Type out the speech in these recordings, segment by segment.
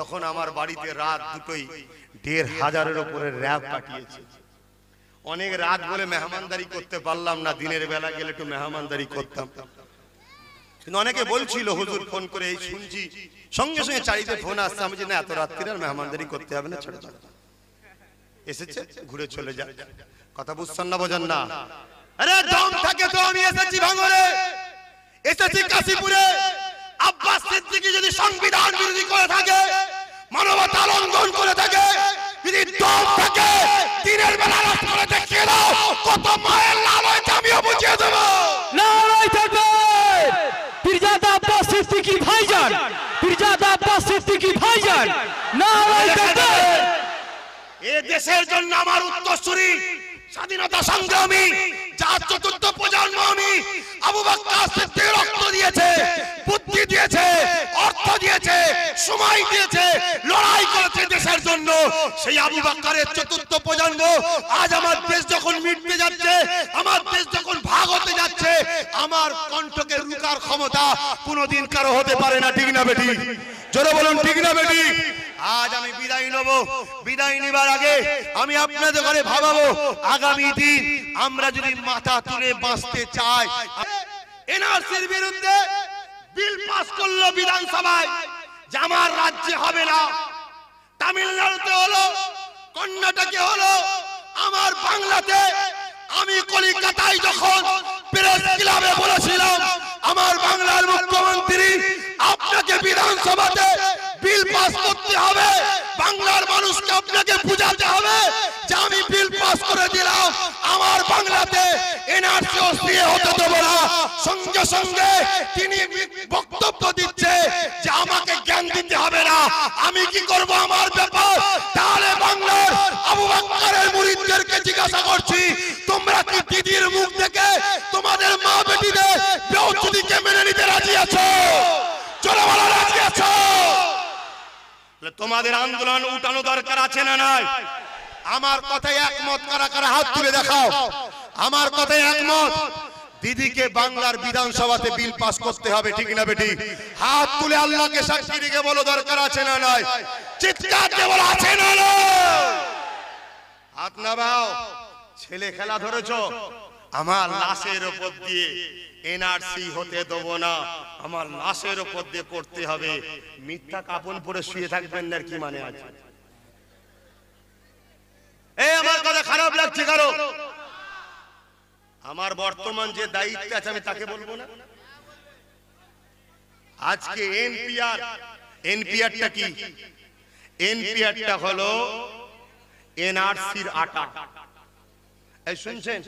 তখন আমার বাড়িতে রাত দুটোই ১৫০০-এর উপরে র‍্যাব পাঠিয়েছে। অনেক রাত বলে মেহমানদারি করতে পারলাম না, দিনের বেলা গেলে একটু মেহমানদারি করতাম। কিন্তু অনেকে বলছিল হুজুর ফোন করে এই শুনছি, সঙ্গে সঙ্গে চারিতে ফোন আসছে। আমি যে না, এত রাত্রিরে আর মেহমানদারি করতে হবে না, ছোট ছোট এসেছে ঘুরে চলে যায়। কথা বুঝছেন না, বোঝেন না? আরে দম থাকে তো আমি এসেছি ভাঙরে, এসেছি কাশীপুরে। আব্বাস সিদ্দিকী যদি সংবিধান বিরোধী করে থাকে, মানবতা লঙ্ঘন করে থাকে, যদি দম থাকে দিনের বেলা রাস্তায় দেখিয়ে দাও, কত মায়ের লাল হয়েছে আমিও বুঝিয়ে দেব। নারায়ে তাকবীর! পীরজাদা আব্বাস সিদ্দিকী ভাইজান, পীরজাদা আব্বাস সিদ্দিকী ভাইজান, নারায়ে তাকবীর! এ দেশের জন্য আমার উত্তরসূরি স্বাধীনতা সংগ্রামী, যার চতুর্থ প্রজন্ম আমি, আবু বকর সিদ্দিক রক্ত দিয়েছে, বুদ্ধি দিয়েছে, অর্থ দিয়েছে, সময় দিয়েছে, লড়াই করেছে দেশের জন্য। সেই আবু বকরের চতুর্থ প্রজন্ম আজ আমার দেশ যখন মিটতে যাচ্ছে, আমার দেশ যখন ভাগ হতে যাচ্ছে, আমার কণ্ঠকে রুকার ক্ষমতা কোনোদিন কারো হতে পারে না। ঠিক না বেটি? জোরে বলুন ঠিক না বেটি? আজ আমি বিদায় নেব। বিদায় নেবার আগে আমি আপনাদের ঘরে ভাবাবো, আগামী দিন আমরা যদি মাথা তুলে বাঁচতে চাই, এনআরসির বিরুদ্ধে বিল পাস করলো বিধানসভায়, যে আমার রাজ্যে হবে না, তামিলনাড়ুতে হলো, কর্ণাটকে হলো, আমার বাংলাতে। আমি কলকাতায় যখন প্রেস ক্লাবে বলেছিলাম, আমার বাংলার মুখ্যমন্ত্রী আপনাকে বিধানসভাতে বিল পাস করতে হবে, বাংলার মানুষকে আপনাকে বুঝাতে হবে যে আমি বিল পাস করে দিলাম, আমার বাংলাতে এনআরসি অস্ত্রীয় হতে দেব না। সঙ্গে সঙ্গে তিনি বক্তব্য দিচ্ছে যে আমাকে জ্ঞান দিতে হবে না, আমি কি করব আমার ব্যাপার। তাহলে বাংলার আবু বকরের মুরিদদেরকে জিজ্ঞাসা করছি, তোমরা কি দিদির মুখ থেকে তোমাদের মা বেটিদের বেয়াদবিকে মেনে নিতে রাজি আছো? চলো বলো, রাজি আছো? তোমাদের আন্দোলন উঠানো দরকার আছে না নাই? আমার কথায় একমত কারা কারা হাত তুলে দেখাও। আমার কথায় একমত, দিদিকে বাংলার বিধানসভাতে বিল পাস করতে হবে। ঠিক না বেটি? হাত তুলে আল্লাহকে সাক্ষী রেখে বলো, দরকার আছে না নাই? চিৎকার দিয়ে বলো, আছে না নাই? হাত নামাও। ছেলে খেলা ধরেছো, আমার লাশের উপর দিয়ে এনআরসি হতে দেব না, আমার লাশের উপর দিয়ে করতে হবে। মিথ্যা কাপড় পরে শুয়ে থাকবেন না, কি মানে আছে? এই আমার কথা খারাপ লাগছে কারো? আমার বর্তমান যে দায়িত্ব আছে আমি তাকে বলবো না? আজকে এনপিআরটা কি? এনপিআরটা হলো এনআরসির আটা। এই শুনছেন?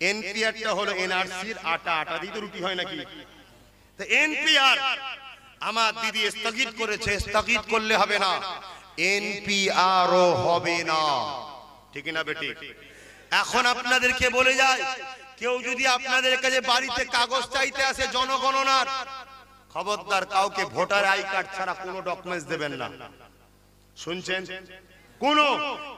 এনপিআরটা হলো এনআরসির আটা। আটা দিয়ে তো রুটি হয় নাকি? তো এনপিআর আমার দিদি স্থগিত করেছে, স্থগিত করলে হবে না, এনপিআরও হবে না। ঠিক না বেটি? এখন আপনাদেরকে বলে যায়, কেউ যদি আপনাদের কাছে বাড়িতে কাগজ চাইতে আসে জনগণনার, খবরদার কাউকে ভোটার আই কার্ড ছাড়া কোনো ডকুমেন্টস দেবেন না। শুনছেন? কোন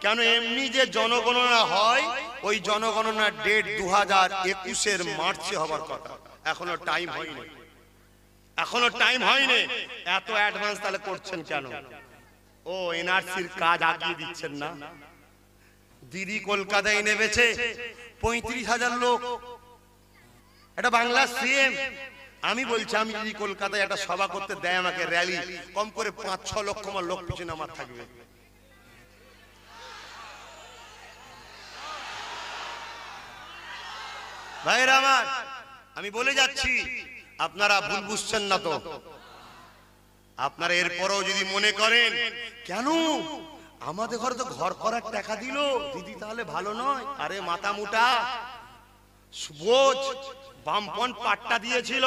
কেন? এমনি যে জনগণনা হয়, ওই জনগণনার ডেট 2021-এর মার্চে হবার কথা, এখনো টাইম হয়নি। এখনো টাইম হয়নি, এত অ্যাডভান্স তাহলে করছেন কেন? ও এনআরসির কাজ আগিয়ে দিচ্ছেন না? দিদি কলকাতায় নেমেছে 35,000 লোক, এটা বাংলা সিএম। আমি বলছি, আমি যদি কলকাতায় একটা সভা করতে দেয় আমাকে, র্যালি, কম করে 5-6 লক্ষ লোক পিছনে আমার থাকবে। ভাইরা আমার, আমি বলে যাচ্ছি, আপনারা ভুল বুঝছেন না তো? আপনারা এরপরও যদি মনে করেন কেন আমাদের ঘরে তো ঘর করার টাকা দিল দিদি, তাহলে ভালো নয়? আরে মাথা মুটা বোঝ, বামপন পাট্টা দিয়েছিল,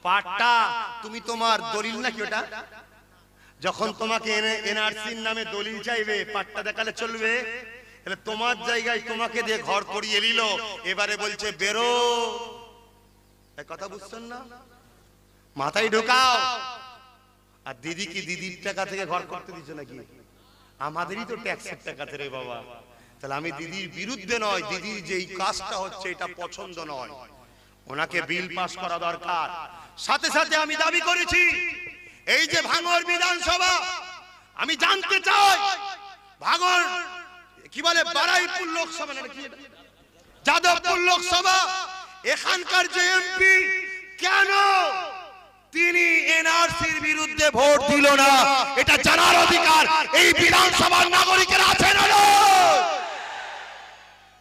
পাট্টা তুমি তোমার দলিল নাকি ওটা? যখন তোমাকে এনআরসির নামে দলিল চাইবে, পাট্টা দেখালে চলবে? তোমার জায়গায় তোমাকে দিয়ে ঘর করিয়ে নিল, এবারে বলছে বেরো। কথা বুঝছেন না? মাথায় ঢোকাও। আর দিদি কি দিদির টাকা থেকে ঘর করতে দিচ্ছে নাকি? আমাদেরই তো ট্যাক্সের টাকা থেকে বাবা। তাহলে আমি দিদির বিরুদ্ধে নয়, দিদির যে এই কাজটা হচ্ছে এটা পছন্দ নয়, ওনাকে বিল পাস করা দরকার। সাথে সাথে আমি দাবি করেছি, এই যে ভাঙড় বিধানসভা আমি জানতে চাই ভাগর কি বলে বারাইপুর লোকসভা না কি যাদবপুর লোকসভা এখানকার যে এমপি কেন তিনি এনআরসির বিরুদ্ধে ভোট দিল না এটা জানার অধিকার এই বিধানসভার নাগরিকের আছে না?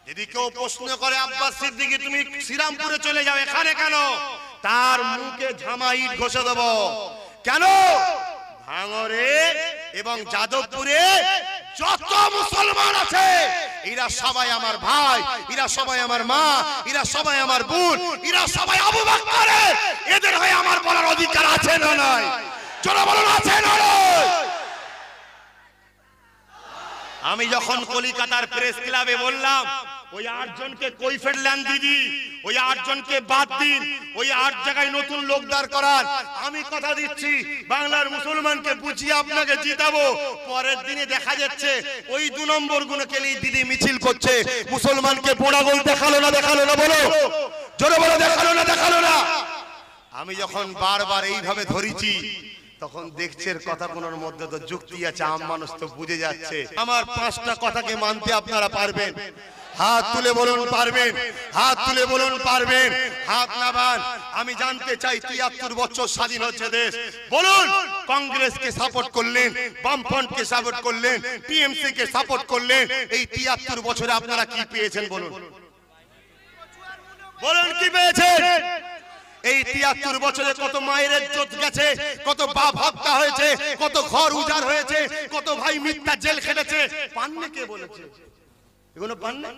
যদি কেউ প্রশ্ন করে আব্বাস সিদ্দিকী তুমি শ্রীরামপুরে চলে যাও এখানে কেন, তার মুখে ঝামাইট ঘষে দেব। কেন? ভাঙরে এবং যাদবপুরে যত মুসলমান আছে এরা সবাই আমার ভাই, এরা সবাই আমার মা, এরা সবাই আমার বোন, এরা সবাই আবু বকরের। এদের হয়ে আমার বলার অধিকার আছে না নাই? চলো বলুন আছে না নাই? আমি যখন কলিকাতার প্রেস ক্লাবে বললাম ওই 8 জনকে কই ফেললেন দিদি, ওই 8 জনকে বাদ দিন, ওই 8 জায়গায় নতুন লোক দাঁড় করান, আমি কথা দিচ্ছি বাংলার মুসলমানকে বুঝিয়ে আপনাকে জিতাবো। পরের দিনে দেখা যাচ্ছে ওই 2 নম্বর গুণকে নিয়ে দিদি মিছিল করছে। মুসলমানকে পোড়া গোল দেখালো না বলো, জোরে বলো দেখালো না। আমি যখন বারবার এইভাবে ধরেছি তখন দেখছেন কথা কোনোর মধ্যে তো যুক্তি আছে, আম মানুষ তো বুঝে যাচ্ছে। আমার 5টা কথাকে মানতে আপনারা পারবেন? হাত তুলে বলুন পারবেন, হাত তুলে বলুন পারবেন, হাত নামান। আমি জানতে চাই 73 বছর স্বাধীন হচ্ছে দেশ, বলুন কংগ্রেসকে সাপোর্ট করলেন, বামফ্রন্টকে সাপোর্ট করলেন, টিএমসি কে সাপোর্ট করলেন, এই 73 বছরে আপনারা কি পেয়েছেন বলুন? বলুন কি পেয়েছেন? এই 73 বছরে কত মায়ের ইজ্জত গেছে, কত বাপ হত্যা হয়েছে, কত ঘর উজাড় হয়েছে, কত ভাই মিথ্যা জেল খেটেছে, পাননি কে বলেছে? এগুলো পান না।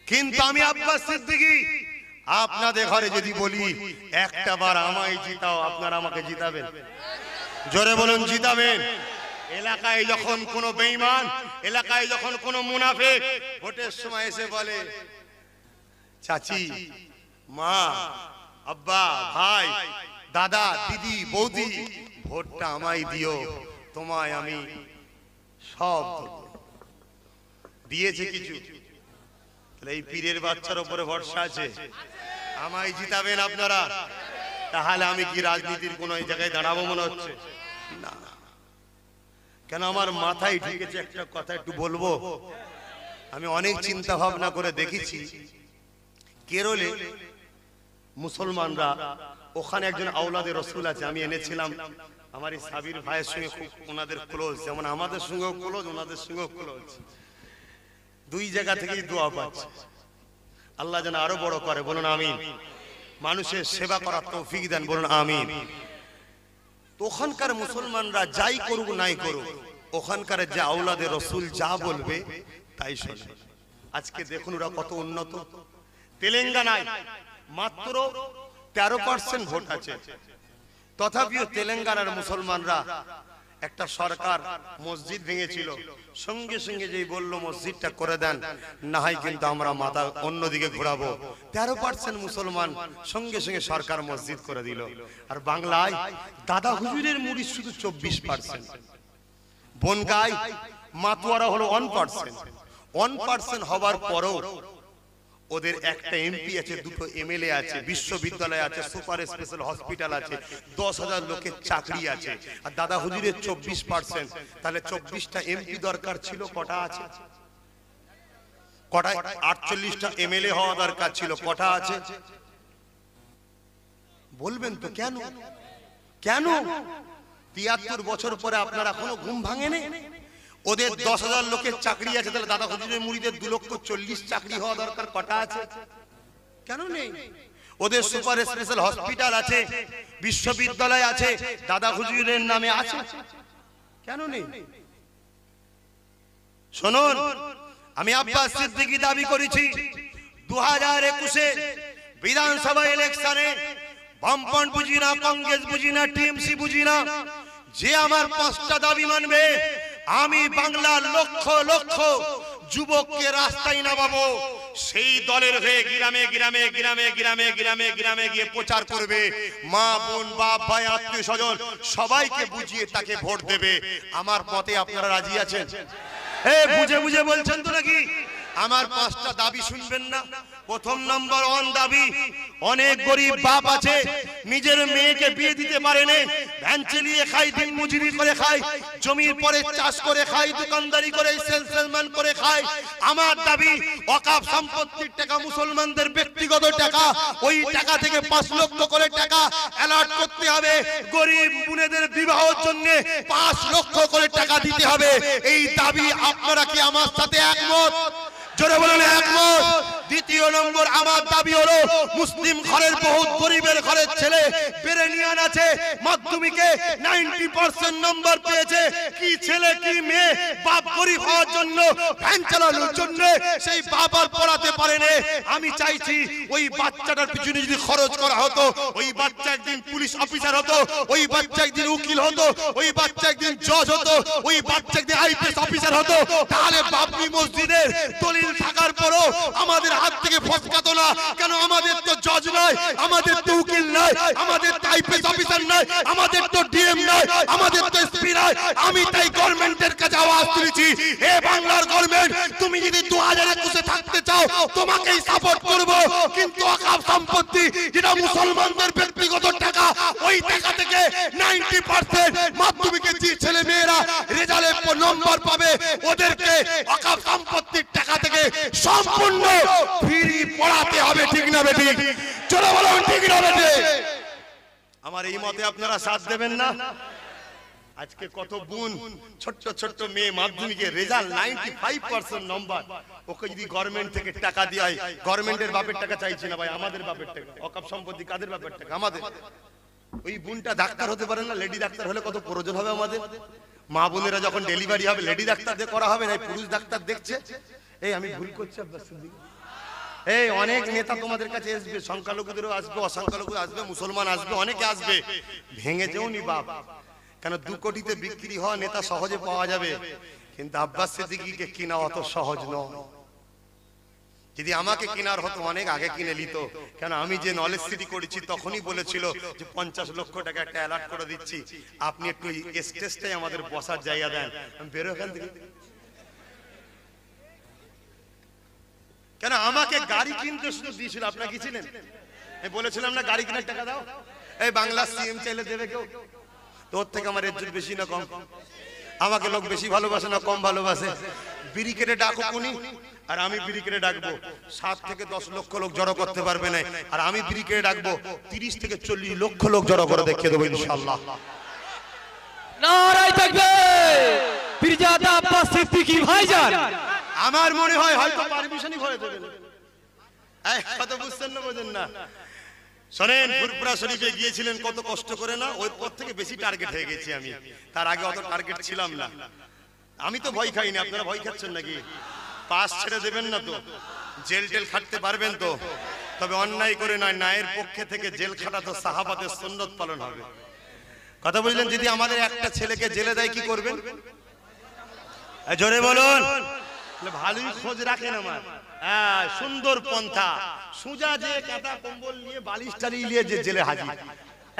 কিন্তু আমি আব্বাস সিদ্দিকী আপনাদের ঘরে যদি বলি একটা বার আমায় জিতাও, আপনারা আমাকে জিতাবেন? জোরে বলুন জিতাবেন? এলাকায় যখন কোনো বেঈমান, এলাকায় যখন কোনো মুনাফিক ভোটের সময় এসে বলে চাচি, মা, আব্বা, ভাই, দাদা, দিদি, বৌদি ভোটটা আমায় দিও, তোমায় আমি সব দিয়েছে কিছু, এই পীরের বাচ্চার উপরে ভরসা আছে, আমায় জিতাবেন আপনারা? তাহলে আমি কি রাজনীতির কোন জায়গায় দাঁড়াবো মনে হচ্ছে না? কেন আমার মাথায় ঢুকেছে একটা কথা একটু বলবো। আমি অনেক চিন্তা ভাবনা করে দেখেছি, কেরলে মুসলমানরা ওখানে একজন আওলাদে রসুল আছে, আমি এনেছিলাম আমার এই সাবির ভাইয়ের সঙ্গে, খুব ওনাদের ক্লোজ, যেমন আমাদের সঙ্গেও ক্লোজ, ওনাদের সঙ্গেও ক্লোজ। 2 জায়গা থেকেই দোয়া পাচ্ছে, আল্লাহ যেন আরো বড় করে, বলুন আমিন। মানুষের সেবা করার তৌফিক দেন, বলুন আমিন। তো ওখানকার মুসলমানরা যাই করুক নাই করুক, ওখানকার যে আওলাদে রসুল যা বলবে তাই শোনে। আজকে দেখুন ওরা কত উন্নত। তেলেঙ্গানায় মাত্র 13% ভোট আছে, তথাপিও তেলেঙ্গানার মুসলমানরা, একটা সরকার মসজিদ ভেঙেছিল, সঙ্গে সঙ্গে যেই বললো মসজিদটা করে দেন, না হয় কিন্তু আমরা মাথা অন্যদিকে ঘোরাবো। 13% মুসলমান, সঙ্গে সঙ্গে সরকার মসজিদ করে দিল। আর বাংলায় দাদা হুজুরের মুরিদ শুধু 24%, বনগাই মাতোয়ারা হলো 1% হবার পরও ওদের একটা এমপি আছে, 2টো এমএলএ আছে, বিশ্ববিদ্যালয় আছে, সুপার স্পেশাল হসপিটাল আছে, 10,000 লোকের চাকরি আছে। আর দাদা হুজুরের 24%, তাহলে 24টা এমপি দরকার ছিল, কটা আছে? কটা? 48টা এমএলএ হওয়া দরকার ছিল, কটা আছে? বলবেন তো কেন? কেন 73 বছর পরে আপনারা এখনো ঘুম ভাঙেনি? ওদের 10,000 লোকের চাকরি আছে, তাহলে দাদা হুজুরের মুরিদের 2,40,000 চাকরি হওয়া দরকার, কটা আছে? কেন নেই? ওদের সুপার স্পেশাল হসপিটাল আছে, বিশ্ববিদ্যালয় আছে, দাদা হুজুরের নামে আছে, কেন নেই? শুনুন, আমি আব্বাস সিদ্দিকী দাবি করেছি 2021-এ বিধানসভা ইলেকশনে বামপন্থ বুঝি না, কংগ্রেস বুঝি না, টিএমসি বুঝি না, যে আমার 5টা দাবি মানবে, আমি বাংলার লক্ষ লক্ষ যুবককে রাস্তায় নামাবো, সেই দলের হয়ে গ্রামে গ্রামে গ্রামে গ্রামে গ্রামে গ্রামে গিয়ে প্রচার করবে, মা, বোন, বাপ, ভাই, আত্মীয় স্বজন সবাইকে বুঝিয়ে তাকে ভোট দেবে। আমার মতে আপনারা রাজি আছেন? বুঝে বুঝে বলছেন তো নাকি? আমার 5টা দাবি শুনবেন না? প্রথম নম্বর ওয়ান দাবি, অনেক গরিব বাপ আছে নিজের মেয়েকে বিয়ে দিতে পারে না, ভ্যান চালিয়ে খায়, দিন মজুরি করে খায়, জমির পরে চাষ করে খায়, দোকানদারি করে, সেলসম্যান করে খায়। আমার দাবি ওয়াকফ সম্পত্তির টাকা মুসলমানদের ব্যক্তিগত টাকা, ওই টাকা থেকে 5 লক্ষ করে টাকা অ্যালার্ট করতে হবে। গরিব বোনেদের বিবাহের জন্য 5 লক্ষ করে টাকা দিতে হবে। এই দাবি আপনারা কি আমার সাথে একমত? জোরে বলেন একমত। দ্বিতীয় নম্বর আমার দাবি হলো, মুসলিম ঘরের বহুত গরিবের ঘরের ছেলে বেরেনিয়ান আছে, মাধ্যমিকে 90% নম্বর পেয়েছে, কি ছেলে কি মেয়ে, বাপ গরিব হওয়ার জন্য, ভ্যান চালানোর জন্য সেই বাপ আর পড়াতে পারে না। আমি চাইছি ওই বাচ্চাটার পিছনে যদি খরচ করা হতো, ওই বাচ্চা একদিন পুলিশ অফিসার হতো, ওই বাচ্চা একদিন উকিল হতো, ওই বাচ্চা একদিন জজ হতো, ওই বাচ্চা একদিন আইপিএস অফিসার হতো, তাহলে বাবরি মসজিদের দলিল থাকার পরও আমাদের হাত থেকে ফসকাতো না কেন? আমাদের তো জজ নাই, আমাদের তো উকিল নাই, আমাদের তো আইপিএস অফিসার নাই, আমাদের তো ডিএম নাই, আমাদের তো এসপি নাই। আমি তাই গভর্নমেন্টের কাছে আওয়াজ তুলেছি, হে বাংলার গভর্নমেন্ট, তুমি যদি 2021 থাকতে চাও তোমাকেই সাপোর্ট করব, কিন্তু ওয়াকফ সম্পত্তি যেটা মুসলমানদের ব্যক্তিগত টাকা, ওই টাকা থেকে 90% মাধ্যমিকে যে ছেলে মেয়েরা রেজাল্টে নম্বর পাবে ওদেরকে ওয়াকফ সম্পত্তির টাকা থেকে সম্পূর্ণ ফ্রি পড়াতে হবে। ঠিক না বেটি? চলো বলো ঠিক না বেটি? আমার এই মতে আপনারা সাথ দেবেন না? আজকে কত বোন ছোট ছোট মেয়ে মাধ্যমিকের রেজাল্ট 95% নম্বর, ওকে যদি গভর্নমেন্ট থেকে টাকা দেয়, গভর্নমেন্টের বাপের টাকা চাইছি না ভাই, আমাদের বাপের টাকা। ওয়াকফ সম্পত্তি কাদের বাপের টাকা? আমাদের। ওই বোনটা ডাক্তার হতে পারে না, লেডি ডাক্তার হলে কত প্রয়োজন হবে আমাদের। মা বোনেরা যখন ডেলিভারি হবে লেডি ডাক্তার দিয়ে করা হবে না, পুরুষ ডাক্তার দেখছে। এই আমি ভুল করছি আব্বাস সিদ্দিক? এই অনেক নেতা তোমাদের কাছে আসবে, সংখ্যালঘুদেরও আসবে, অসংখ্যালঘু আসবে, মুসলমান আসবে, অনেকে আসবে। ভেঙে যেও নি বাপ, কেন 2 কোটিতে বিক্রি হওয়া নেতা সহজে পাওয়া যাবে, কিন্তু আব্বাস সিদ্দিকীকে কিনা অত সহজ নয়। যদি আমাকে কেনার হতো অনেক আগে কিনে নিত, কেন আমি যে নলেজ সিটি করেছি তখনই বলেছিল যে 50 লক্ষ টাকা একটা অ্যালার্ট করে দিচ্ছি, আপনি একটু স্টেজটাই আমাদের বসার জায়গা দেন, আমি বেরো এখান থেকে। কেন আমাকে গাড়ি কিনতে শুধু দিয়েছিল, আপনারা কি ছিলেন? বলেছিলাম না গাড়ি কেনার টাকা দাও, এই বাংলা সিএম চাইলে দেবে কেউ? তোর থেকে আমার ইজ্জত বেশি না কম? আমাকে লোক বেশি ভালোবাসে না কম ভালোবাসে? ব্রিকেটে ডাকো কোনি, আর আমি ব্রিকেটে ডাকবো 7 থেকে 10 লক্ষ লোক জড়ো করতে পারবে না, আর আমি ব্রিকেটে ডাকবো 30 থেকে 40 লক্ষ লোক জড়ো করে দেখিয়ে দেবো ইনশাআল্লাহ। নারায়ে তাকবীর! পীরজাদা আব্বাস সিদ্দিকী ভাইজান, আমার মনে হয় হয়তো পারমিশনই করে দেবেন। এই কথা বুঝছেন না বোঝেন না? শোনেন, ফুরফুরা শরীফে গিয়েছিলেন কত কষ্ট করে না, ওই পর থেকে বেশি টার্গেট হয়ে গেছি আমি, তার আগে অত টার্গেট ছিলাম না। আমি তো ভয় খাইনি, আপনারা ভয় খাচ্ছেন নাকি? পাস ছেড়ে দেবেন না তো? জেল টেল খাটতে পারবেন তো? তবে অন্যায় করে নয়, ন্যায়ের পক্ষে থেকে জেল খাটা তো সাহাবাদের সুন্নত পালন হবে। কথা বুঝলেন? যদি আমাদের একটা ছেলেকে জেলে দেয় কি করবেন? জোরে বলুন। ভালোই খোঁজ রাখেন আমার। সুন্দর পন্থা, সুজা যে কাটা কম্বল নিয়ে বালিশ টালিয়ে নিয়ে যে জেলে হাজির,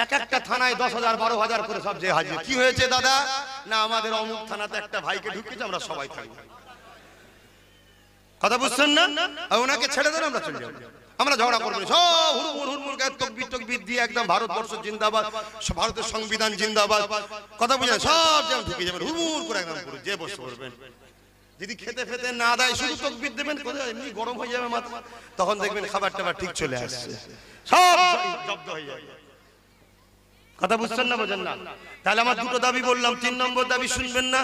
এক একটা থানায় 10,000 12,000 করে সব যে হাজির। কি হয়েছে দাদা? না আমাদের অমুক থানাতে একটা ভাইকে ঢুকিয়েছে, আমরা সবাই থাকবো। কথা বুঝছেন না? ওনাকে ছেড়ে দেন, আমরা চলে যাবো, আমরা ঝগড়া করবো না। সব হুড়মুড় হুড়মুড় গায়ে তকবির টকবির দিয়ে একদম ভারতবর্ষ জিন্দাবাদ, ভারতের সংবিধান জিন্দাবাদ, কথা বুঝলেন? সব যেমন ঢুকে যাবেন হুড়মুড় করে একদম পুরো যে বসে পড়বেন। যদি খেতে ফেতে না দেয় শুধু তকবির দেবেন, এমনি গরম হয়ে যাবে মাথা, তখন দেখবেন খাবার টাবার ঠিক চলে আসছে, সব জব্দ হয়ে যাবে। কথা বুঝছেন না বোঝেন না? তাহলে আমার 2টো দাবি বললাম, 3 নম্বর দাবি শুনবেন না?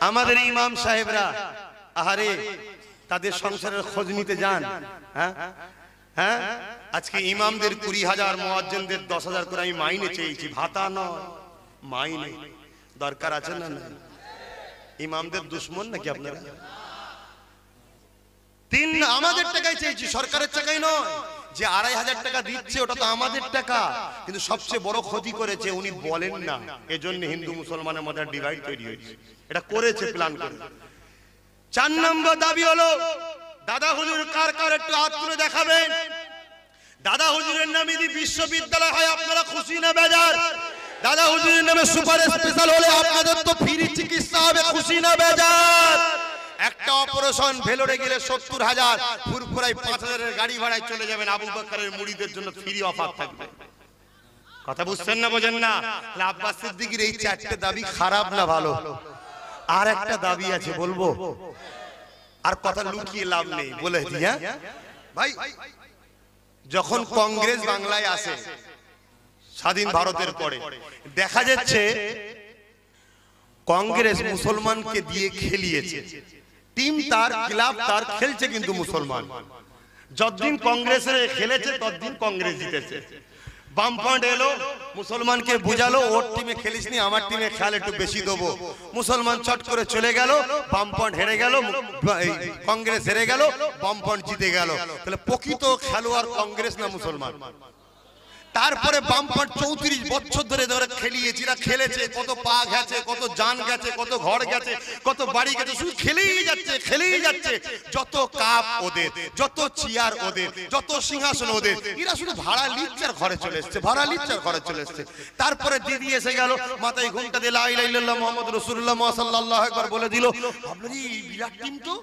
আমাদের ইমাম সাহেবরা আহারে তাদের সংসারের খোঁজ নিতে যান। হ্যাঁ হ্যাঁ, আজকে ইমামদের 20,000, মুয়াজ্জিনদের 10,000 করে আমি মাইনে চেয়েছি, ভাতা নয় মাইনে। দরকার আছে না? না, ইমামদের দুশমন নাকি আপনারা? 3 আমাদের টাকায় চেয়েছি, সরকারের টাকায় নয়। যে 2,500 টাকা দিচ্ছে ওটা তো আমাদের টাকা, কিন্তু সবচেয়ে বড় ক্ষতি করেছে উনি বলেন না, এজন্য হিন্দু মুসলমানের মধ্যে ডিভাইড তৈরি হয়েছে। এটা করেছে প্ল্যান করে। 4 নম্বর দাবি হলো, দাদা হুজুর কার কার একটু হাত তুলে দেখাবেন। দাদা হুজুরের নামে যদি বিশ্ববিদ্যালয় হয় আপনারা খুশি না বেজার? দাদা হুজুরের নামে সুপার স্পেশাল হলে আপনাদের তো ফ্রি চিকিৎসা হবে, খুশি না বেজার? একটা অপারেশন ভেলোরে গেলে 70,000, ফুরফুরায় 5,000 গাড়ি ভাড়ায় চলে যাবেন। আবু বকরের মুরিদের জন্য ফ্রি অফার থাকবে। কথা বুঝছেন না, বোঝেন না? আব্বাস সিদ্দিকীর এই 4টে দাবি খারাপ না ভালো? আর একটা দাবি আছে, বলবো? আর কথা লুকিয়ে লাভ নেই, বলে দিই। হ্যাঁ ভাই, যখন কংগ্রেস বাংলায় আসে স্বাধীন ভারতের পরে, দেখা যাচ্ছে কংগ্রেস মুসলমানকে দিয়ে খেলিয়েছে। টিম তার, ক্লাব তার, খেলছে কিন্তু মুসলমান। যতদিন কংগ্রেসের খেলেছে ততদিন কংগ্রেস জিতেছে। বামফ্রন্ট এলো, মুসলমানকে বুঝালো ওর টিমে খেলিসনি, আমার টিমে খেয়াল একটু বেশি দেবো। মুসলমান চট করে চলে গেল, বামফ্রন্ট হেরে গেল, কংগ্রেস হেরে গেল, বামফ্রন্ট জিতে গেল। তাহলে প্রকৃত খেলোয়াড় কংগ্রেস না মুসলমান? তারপরে বামফ্রন্ট 34 বছর ধরে খেলিয়েছে, খেলেছে, কত পা গেছে, কত জান গেছে, কত ঘর গেছে, কত বাড়ি গেছে, শুধু খেলেই যাচ্ছে, খেলেই যাচ্ছে। যত কাপ ওদের, যত চেয়ার ওদের, যত সিংহাসন ওদের, এরা শুধু ভাড়া লিচ্চার ঘরে চলে এসছে, ভাড়া লিচ্চার ঘরে চলে এসছে। তারপরে দিদি এসে গেল, মাথায় ঘুমটা দিয়ে লা ইলাহা ইল্লাল্লাহ মুহাম্মাদুর রাসূলুল্লাহ সাল্লাল্লাহু আলাইহি ওয়াসাল্লাম বলে দিল। ভাবলেন এই বিরাট টিম তো,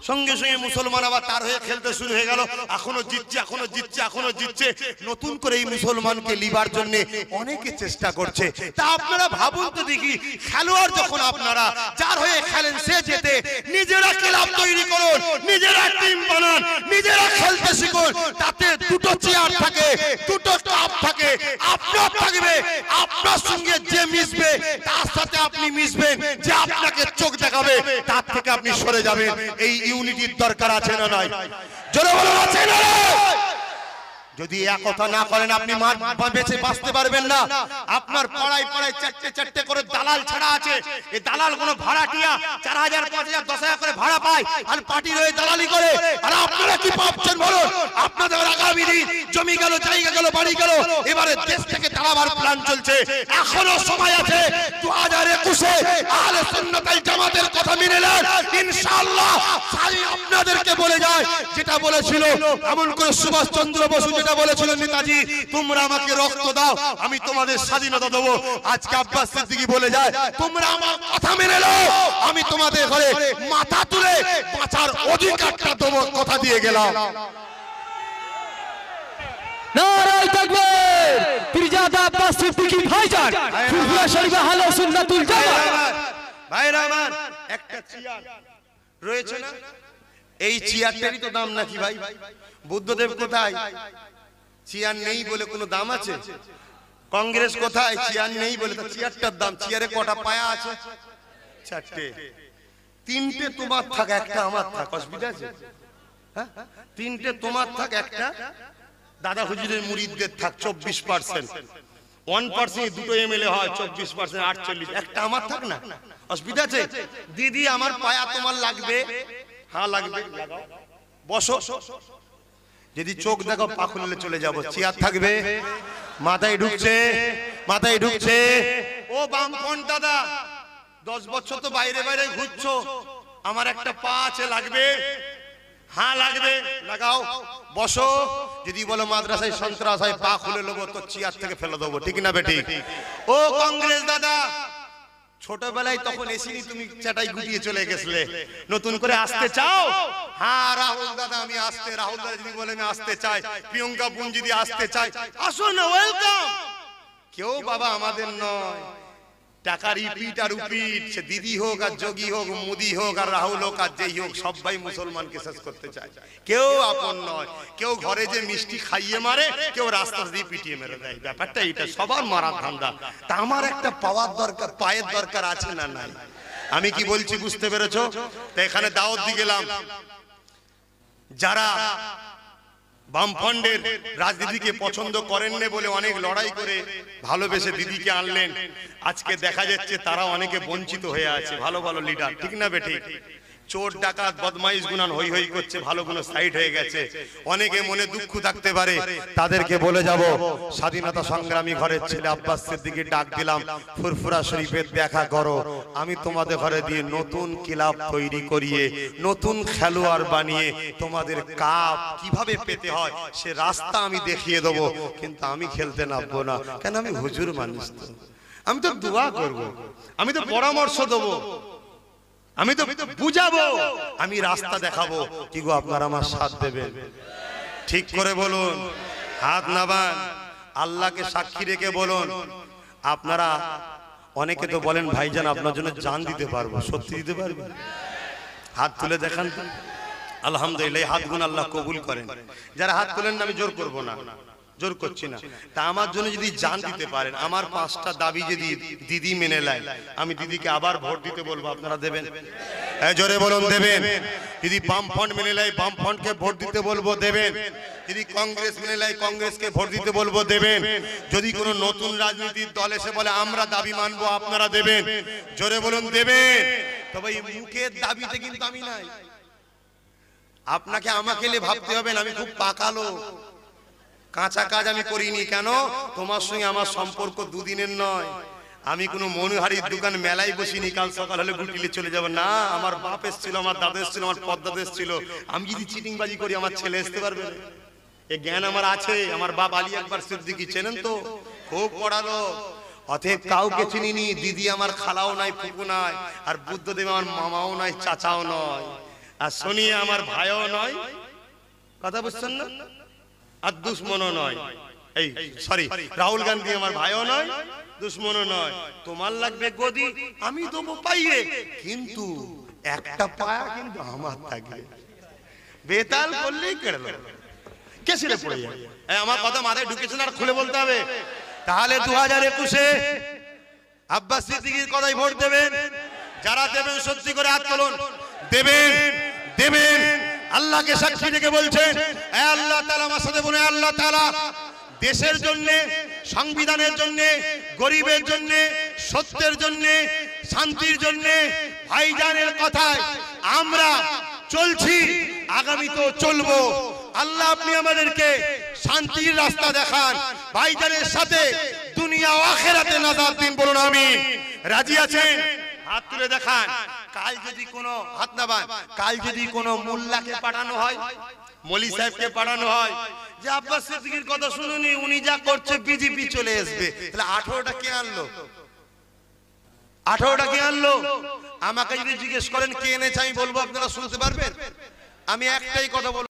সঙ্গে সঙ্গে মুসলমান আবার তার হয়ে খেলতে শুরু হয়ে গেল। এখনো জিতছে, এখনো জিতছে, এখনো জিতছে। নতুন করে এই মুসলমান লিবার জন্য অনেকে চেষ্টা করছে। তা আপনারা ভাবুন তো দেখি, খেলোয়াড় যখন আপনারা যার হয়ে খেলেন সে জেতে, নিজেরা ক্লাব তৈরি করুন, নিজেরা টিম বানান, নিজেরা খেলতে শিখুন। তাতে দুটো চেয়ার থাকে, দুটো কাপ থাকে, আপনার থাকবে, আপনার সঙ্গে যে মিশবে তার সাথে আপনি মিশবেন, যে আপনাকে চোখ দেখাবে তার থেকে আপনি সরে যাবেন। এই ইউনিটির দরকার আছে না নাই? জোরে বলুন, আছে না? যদি এক কথা না করেন আপনি বেঁচে বাঁচতে পারবেন না। আপনার পাড়ায় পাড়ায় 4টে করে দালাল ছাড়া আছে। এই দালাল কোনো ভাড়াটিয়া 4,000, 5,000, 10,000 করে ভাড়া পায় আর পার্টির হয়ে দালালি করে। আর আপনারা কি পাচ্ছেন বলুন? আপনাদের আগামী দিন জমি গেল, জায়গা গেল, বাড়ি গেল, এবারে দেশ থেকে তাড়াবার প্ল্যান চলছে। এখনো সময় আছে। 2021-এ আহলে সুন্নাত ওয়াল জামাতের কথা মেনে নেন, ইনশাআল্লাহ। আপনাদেরকে বলে যায়, যেটা বলেছিল এমন করে সুভাষচন্দ্র বসু, যেটা বলেছিলেন নেতাজি, তোমরা আমাকে রক্ত দাও আমি তোমাদের স্বাধীনতা দেবো। আজকে আব্বাস সিদ্দিকী বলে যায়, তোমরা আমার কথা মেনে নাও, আমি তোমাদের ঘরে মাথা তুলে বাঁচার অধিকারটা দেবো, কথা দিয়ে গেলাম। নারায়ে তাকবীর! পীরজাদা আব্বাস সিদ্দিকী ভাইজান, ফুরফুরা শরীফে আহলে সুন্নাতুল জামাত। ভাইরা আমার, একটা চেয়ার রয়েছে না, এই চেয়ারটারই তো দাম নাকি ভাই? বুদ্ধদেব কোথায়? চেয়ার নেই বলে কোনো দাম আছে? কংগ্রেস কোথায়? চেয়ার নেই বলে তো চেয়ারটার দাম। চেয়ারে কটা পায়া আছে? 4টে। 3টে তোমার থাক, একটা আমার থাক, অসুবিধা আছে? হ্যাঁ, 3টে তোমার থাক, একটা দাদা হুজুরের মুরিদদের থাক। 24%, 1% দুটো এমএলএ হয়, 24%, 48। একটা আমার থাক না, অসুবিধা আছে? দিদি আমার পায়া তোমার লাগবে? হ্যাঁ লাগবে, বসো। যদি চোখ দেখো পা খুললে চলে যাবো। চেয়ার থাকবে, মাথায় ঢুকছে, মাথায় ঢুকছে। ও বামফ্রন্ট দাদা, 10 বছর তো বাইরে বাইরে ঘুরছো, আমার একটা পা আছে, লাগবে? হ্যাঁ লাগবে, লাগাও, বসো। যদি বলো মাদ্রাসায় সন্ত্রাস হয়, পা খুলে নেবো, তো চেয়ার থেকে ফেলে দেবো, ঠিক না বেটি? ও কংগ্রেস দাদা, ছোটবেলায় তখন এসিনি, তুমি চাটাই গুটিয়ে চলে গেছিলে, নতুন করে আসতে চাও? হ্যাঁ রাহুল দাদা, আমি আসতে, রাহুল দাদা যদি বলে আমি আসতে চাই, প্রিয়ঙ্কা বোন যদি আসতে চাই, আসো না, ওয়েলকাম। কেউ বাবা আমাদের নয়, টাকা রিপিট আর রিপিট। সে দিদি হোক আর যোগী হোক, মোদি হোক আর রাহুল হোক আর যেই হোক, সবাই মুসলমানকে শেষ করতে চায়। কেউ আপন নয়। কেউ ঘরে যে মিষ্টি খাইয়ে মারে, কেউ রাস্তা দিয়ে পিটিয়ে মেরে দেয়। ব্যাপারটা এটা, সবার মারার ধান্দা। তা আমার একটা পাওয়ার দরকার, পায়ের দরকার আছে না নাই? আমি কি বলছি বুঝতে পেরেছো? তো এখানে দাওয়াত দিয়ে গেলাম, যারা বামফ্রন্টের রাজনীতিকে পছন্দ করেন না বলে অনেক লড়াই করে ভালোবেসে দিদিকে আনলেন, আজকে দেখা যাচ্ছে তারা অনেকে বঞ্চিত হয়ে আছে। ভালো ভালো লিডার, ঠিক না বেটি? চোর ডাকাত বদমাইশ গুনান হই হই করছে, ভালো গুলো সাইড হয়ে গেছে। অনেকে মনে দুঃখ থাকতে পারে, তাদেরকে বলে যাব, স্বাধীনতা সংগ্রামী ঘরের ছেলে আব্বাস সিদ্দিকীর ডাক দিলাম, ফুরফুরা শরীফের দেখা করো। আমি তোমাদের ঘরে দিয়ে নতুন ক্লাব তৈরি করিয়ে, নতুন খেলোয়াড় বানিয়ে, তোমাদের কাপ কিভাবে পেতে হয় সে রাস্তা আমি দেখিয়ে দেবো। কিন্তু আমি খেলতে নামবো না, কেন? আমি হুজুর মানুষ, তো আমি তো দোয়া করব, আমি তো পরামর্শ দেবো। আমি তো বুঝাবো, আমি রাস্তা দেখাবো, কি গো আপনারা আমার সাথ দেবেন? ঠিক করে বলুন, হাত নামান, আল্লাহকে সাক্ষী রেখে বলুন। আপনারা অনেকে তো বলেন ভাইজান আপনার জন্য জান দিতে পারবো, সত্যি দিতে পারবেন? হাত তুলে দেখান। আলহামদুলিল্লাহ, হাতগুলো আল্লাহ কবুল করেন। যারা হাত তুলেন না আমি জোর করব না, জোর করছি না। তা আমার জন্য যদি জান দিতে পারেন, আমার 5টা দাবি যদি দিদি মেনে নেয়, আমি দিদিকে আবার ভোট দিতে বলবো, আপনারা দেবেন? জোরে বলুন, দেবেন? যদি বামফ্রন্ট মেনে নেয়, বামফ্রন্টকে ভোট দিতে বলবো, দেবেন? যদি কংগ্রেস মেনে নেয়, কংগ্রেসকে ভোট দিতে বলবো, দেবেন? যদি কোনো নতুন রাজনীতির দল এসে বলে আমরা দাবি মানবো, আপনারা দেবেন? জোরে বলুন, দেবেন? তবে এই মুখের দাবিতে কিন্তু আমি নাই। আপনাকে আমাকে নিয়ে ভাবতে হবে না, আমি খুব পাকালো, কাঁচা কাজ আমি করিনি। কেন? তোমার সঙ্গে আমার সম্পর্ক দুদিনের নয়। আমি কোনো মনোহারির দোকান মেলায় বসিনি, কাল সকাল হলে গুটিলে চলে যাব না। আমার বাপ এসেছিল, আমার দাদা এসেছিল, আমার পদ্মাদ এসেছিল। আমি যদি চিটিংবাজি করি আমার ছেলে আসতে পারবে না? এই জ্ঞান আমার আছে। আমার বাপ আলী আকবর সিদ্দিকী চেনেন তো, খুব পড়ালো। অতএব কাউকে চিনিনি। দিদি আমার খালাও নাই, ফুপু নাই, আর বুদ্ধদেব আমার মামাও নয়, চাচাও নয়, আর সোনিয়া আমার ভাইও নয়। কথা বুঝছেন না? আর দুশ্মনও নয়। এই সরি, রাহুল গান্ধী আমার ভাইও নয়, দুশ্মনও নয়। তোমার লাগবে গদি, আমি দেবো পাইয়ে, কিন্তু একটা পায়া কিন্তু আমার থাকবে। বেতাল করলেই কেড়ে কে ছেড়ে পড়ে যাবে। আমার কথা মাথায় ঢুকেছে না, আর খুলে বলতে হবে। তাহলে 2021-এ আব্বাস সিদ্দিকীর কথাই ভোট দেবেন। যারা দেবেন সত্যি করে হাত তুলুন। দেবেন, দেবেন। আল্লাহকে সাক্ষী রেখে বলছেন, এ আল্লাহ তাআলা আমার সাথে বলে, আল্লাহ তাআলা দেশের জন্য, সংবিধানের জন্য, গরিবের জন্য, সত্যের জন্য, শান্তির জন্য ভাইজানের কথায় আমরা চলছি, আগামী তো চলবো। আল্লাহ আপনি আমাদেরকে শান্তির রাস্তা দেখান, ভাইজানের সাথে দুনিয়া ও আখিরাতে নাজাত দিন। বলুন আমিন। রাজি আছেন? হাত তুলে দেখান। কাল যদি কোনো, হাত নামান, কাল যদি কোনো মোল্লাকে পাঠানো হয়, মলি সাহেবকে পাঠানো হয় যে আব্বাস সিদ্দিকীর কথা শুনুনি, উনি যা করছে বিজেপি চলে আসবে, তাহলে 18টা কে আনলো? 18টা কে আনলো? আমাকে যদি জিজ্ঞেস করেন কে এনেছে, আমি বলবো, আপনারা শুনতে পারবেন? আমি একটাই কথা বলবো,